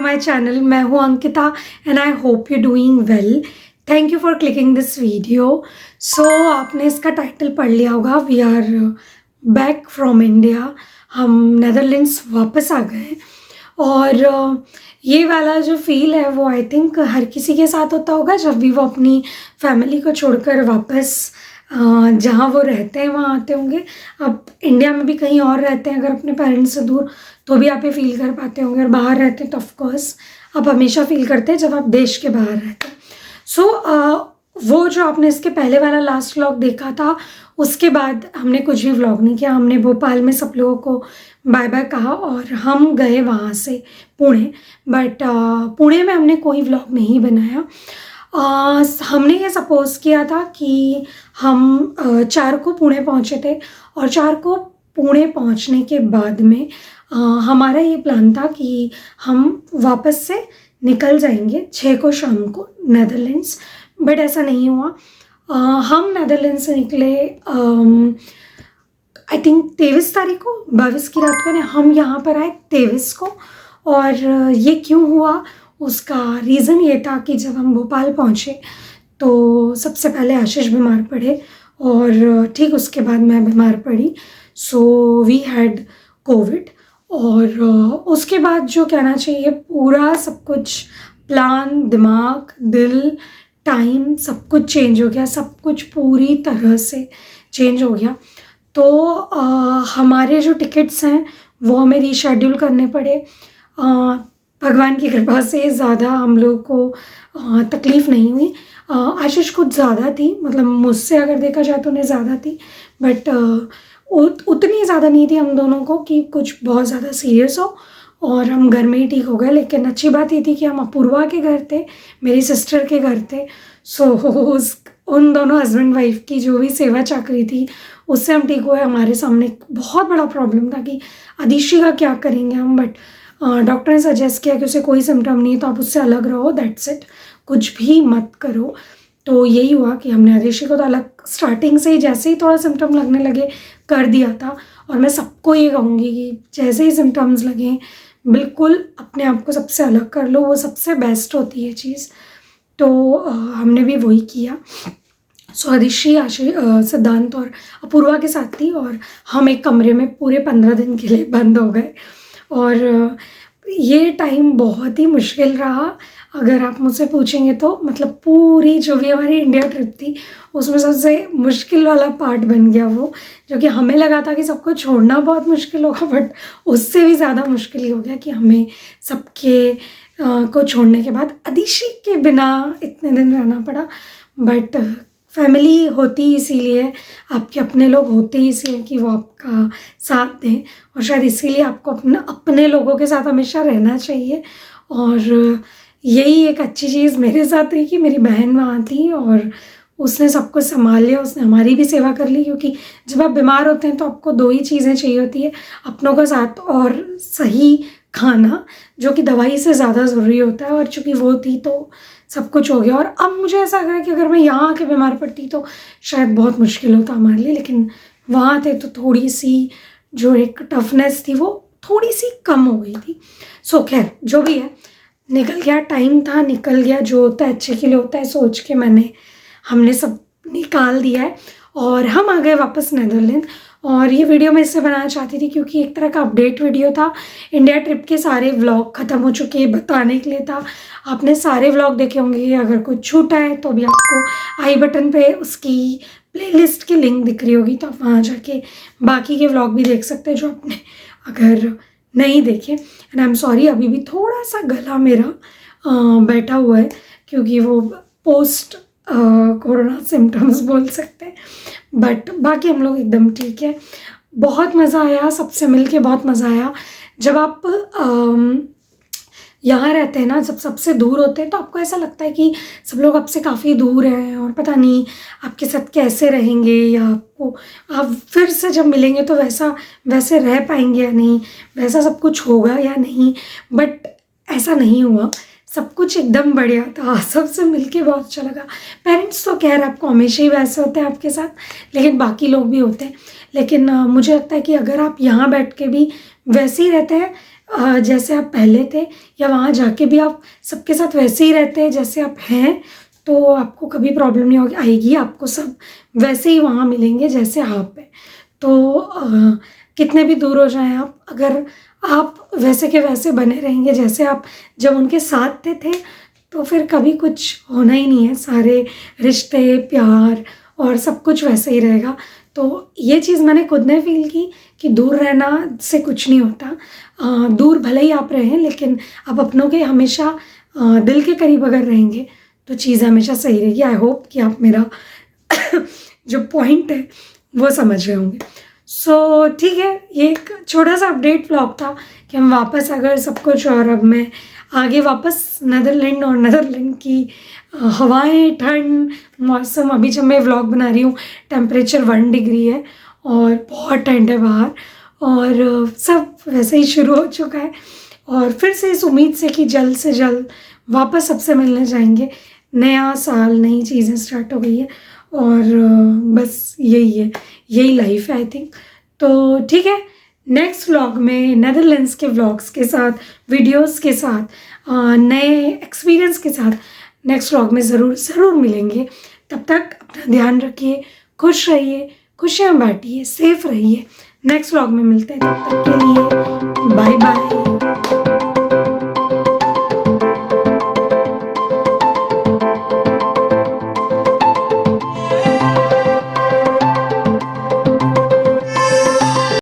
My channel. मैं हूँ Ankita and I hope you doing well. Thank you for clicking this video. So आपने इसका title पढ़ लिया होगा, we are back from India. हम नेदरलैंड्स वापस आ गए और ये वाला जो फील है वो आई थिंक हर किसी के साथ होता होगा जब भी वो अपनी फैमिली को छोड़कर वापस जहाँ वो रहते हैं वहाँ आते होंगे। अब इंडिया में भी कहीं और रहते हैं अगर अपने पेरेंट्स से दूर, तो भी आप ये फील कर पाते होंगे। और बाहर रहते हैं तो ऑफकोर्स आप हमेशा फील करते हैं जब आप देश के बाहर रहते हैं। सो वो जो आपने इसके पहले वाला लास्ट व्लॉग देखा था, उसके बाद हमने कुछ भी व्लॉग नहीं किया। हमने भोपाल में सब लोगों को बाय बाय कहा और हम गए वहाँ से पुणे। बट पुणे में हमने कोई व्लॉग नहीं बनाया। हमने ये सपोज़ किया था कि हम 4 को पुणे पहुँचे थे और 4 को पुणे पहुँचने के बाद में हमारा ये प्लान था कि हम वापस से निकल जाएंगे 6 को शाम को नेदरलैंड्स। बट ऐसा नहीं हुआ। हम नेदरलैंड्स से निकले आई थिंक 23 तारीख को, 22 की रात को हम यहाँ पर आए 23 को। और ये क्यों हुआ, उसका रीज़न ये था कि जब हम भोपाल पहुँचे तो सबसे पहले आशीष बीमार पड़े और ठीक उसके बाद मैं बीमार पड़ी। So we had COVID. और उसके बाद जो कहना चाहिए पूरा सब कुछ प्लान, दिमाग, दिल, टाइम सब कुछ चेंज हो गया। सब कुछ पूरी तरह से चेंज हो गया। तो हमारे जो टिकट्स हैं वो हमें रीशेड्यूल करने पड़े। भगवान की कृपा से ज़्यादा हम लोग को तकलीफ़ नहीं हुई। आशीष कुछ ज़्यादा थी, मतलब मुझसे अगर देखा जाए तो उन्हें ज़्यादा थी, बट उतनी ज़्यादा नहीं थी हम दोनों को कि कुछ बहुत ज़्यादा सीरियस हो। और हम घर में ही ठीक हो गए। लेकिन अच्छी बात ये थी कि हम अपूर्वा के घर थे, मेरी सिस्टर के घर थे। सो उन दोनों हस्बैंड वाइफ की जो भी सेवा चाकरी थी उससे हम ठीक हुए। हमारे सामने एक बहुत बड़ा प्रॉब्लम था कि अदिशी का क्या करेंगे हम। बट डॉक्टर ने सजेस्ट किया कि उसे कोई सिम्टम नहीं है तो आप उससे अलग रहो, दैट्स इट, कुछ भी मत करो। तो यही हुआ कि हमने अदिशी को तो अलग स्टार्टिंग से ही, जैसे ही थोड़ा सिम्टम लगने लगे, कर दिया था। और मैं सबको ये कहूँगी कि जैसे ही सिम्टम्स लगें बिल्कुल अपने आप को सबसे अलग कर लो, वो सबसे बेस्ट होती है चीज़। तो हमने भी वही किया। सो अदिशी, सिद्धांत और अपूर्वा के साथ थी और हम एक कमरे में पूरे 15 दिन के लिए बंद हो गए। और ये टाइम बहुत ही मुश्किल रहा अगर आप मुझसे पूछेंगे तो। मतलब पूरी जो भी हमारी इंडिया ट्रिप थी उसमें सबसे मुश्किल वाला पार्ट बन गया वो, जो कि हमें लगा था कि सबको छोड़ना बहुत मुश्किल होगा, बट उससे भी ज़्यादा मुश्किल हो गया कि हमें सबके को छोड़ने के बाद अदिशी के बिना इतने दिन रहना पड़ा। बट फैमिली होती इसीलिए, आपके अपने लोग होते ही इसलिए कि वो आपका साथ दें। और शायद इसीलिए आपको अपने लोगों के साथ हमेशा रहना चाहिए। और यही एक अच्छी चीज़ मेरे साथ रही कि मेरी बहन वहाँ थी और उसने सब कुछ संभाल लिया, उसने हमारी भी सेवा कर ली। क्योंकि जब आप बीमार होते हैं तो आपको 2 ही चीज़ें चाहिए होती है, अपनों का साथ और सही खाना, जो कि दवाई से ज़्यादा ज़रूरी होता है। और चूँकि वो थी तो सब कुछ हो गया। और अब मुझे ऐसा लग रहा है कि अगर मैं यहाँ आके बीमार पड़ती तो शायद बहुत मुश्किल होता हमारे लिए। लेकिन वहाँ थे तो थोड़ी सी जो एक टफनेस थी वो थोड़ी सी कम हो गई थी। सो खैर जो भी है, निकल गया, टाइम था, निकल गया। जो होता है अच्छे के लिए होता है, सोच के हमने सब निकाल दिया है और हम आ गए वापस नेदरलैंड। और ये वीडियो मैं इससे बनाना चाहती थी क्योंकि एक तरह का अपडेट वीडियो था। इंडिया ट्रिप के सारे व्लॉग ख़त्म हो चुके बताने के लिए था। आपने सारे व्लॉग देखे होंगे, अगर कुछ छूटा है तो भी आपको आई बटन पे उसकी प्लेलिस्ट की लिंक दिख रही होगी, तो आप वहाँ जाके बाकी के व्लॉग भी देख सकते हैं जो आपने अगर नहीं देखे। एंड आई एम सॉरी, अभी भी थोड़ा सा गला मेरा बैठा हुआ है क्योंकि वो पोस्ट कोरोना सिम्टम्स बोल सकते हैं। बट बाकी हम लोग एकदम ठीक है। बहुत मज़ा आया, सबसे मिलके बहुत मज़ा आया। जब आप यहाँ रहते हैं ना, जब सबसे दूर होते हैं तो आपको ऐसा लगता है कि सब लोग आपसे काफ़ी दूर हैं और पता नहीं आपके साथ कैसे रहेंगे, या आपको आप फिर से जब मिलेंगे तो वैसे रह पाएंगे या नहीं, वैसा सब कुछ होगा या नहीं। बट ऐसा नहीं हुआ, सब कुछ एकदम बढ़िया था। सबसे मिलके बहुत अच्छा लगा। पेरेंट्स तो खैर आपको हमेशा ही वैसे होते हैं आपके साथ, लेकिन बाकी लोग भी होते हैं। लेकिन मुझे लगता है कि अगर आप यहाँ बैठ के भी वैसे ही रहते हैं, जैसे आप पहले थे या वहाँ जाके भी आप सबके साथ वैसे ही रहते हैं जैसे आप हैं, तो आपको कभी प्रॉब्लम नहीं होगी आएगी, आपको सब वैसे ही वहाँ मिलेंगे जैसे आप हैं। तो कितने भी दूर हो जाएं आप, अगर आप वैसे के वैसे बने रहेंगे जैसे आप जब उनके साथ थे तो फिर कभी कुछ होना ही नहीं है। सारे रिश्ते, प्यार और सब कुछ वैसे ही रहेगा। तो ये चीज़ मैंने खुद ने फ़ील की कि दूर रहना से कुछ नहीं होता। दूर भले ही आप रहें, लेकिन आप अपनों के हमेशा दिल के करीब अगर रहेंगे तो चीज़ हमेशा सही रहेगी। आई होप कि आप मेरा जो पॉइंट है वो समझ रहे होंगे। सो ठीक है, ये एक छोटा सा अपडेट व्लॉग था कि हम वापस अगर सब कुछ, और अब मैं आगे वापस नेदरलैंड और नेदरलैंड की हवाएं, ठंड, मौसम। अभी जब मैं व्लॉग बना रही हूँ टेम्परेचर 1 डिग्री है और बहुत ठंड है बाहर, और सब वैसे ही शुरू हो चुका है। और फिर से इस उम्मीद से कि जल्द से जल्द वापस सबसे मिलने जाएंगे। नया साल, नई चीज़ें स्टार्ट हो गई है, और बस यही है, यही लाइफ है आई थिंक। तो ठीक है, नेक्स्ट व्लॉग में नेदरलैंड्स के व्लॉग्स के साथ, वीडियोस के साथ, नए एक्सपीरियंस के साथ नेक्स्ट व्लॉग में ज़रूर मिलेंगे। तब तक अपना ध्यान रखिए, खुश रहिए, खुशियाँ बांटिए, सेफ रहिए। नेक्स्ट व्लॉग में मिलते हैं, तब तक के लिए बाय बाय।